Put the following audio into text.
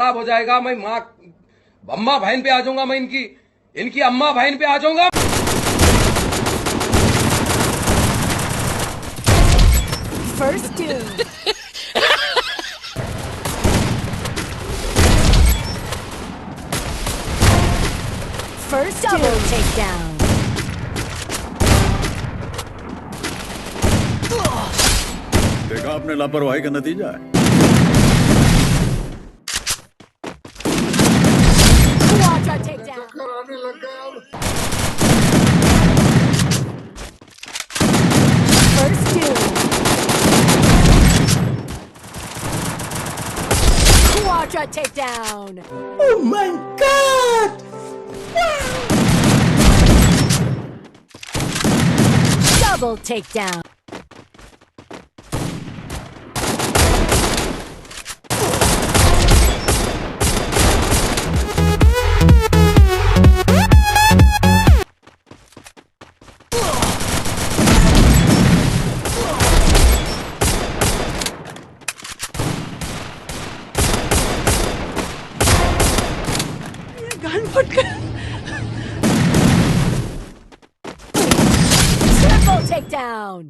खराब हो जाएगा। मैं माँ अम्मा बहन पे आ जाऊंगा, मैं इनकी अम्मा बहन पे आ जाऊंगा। First two. First double takedown. देखा आपने लापरवाही का नतीजा है। Quadra takedown. First two. Quadra takedown. Oh my God! Double takedown. Triple takedown.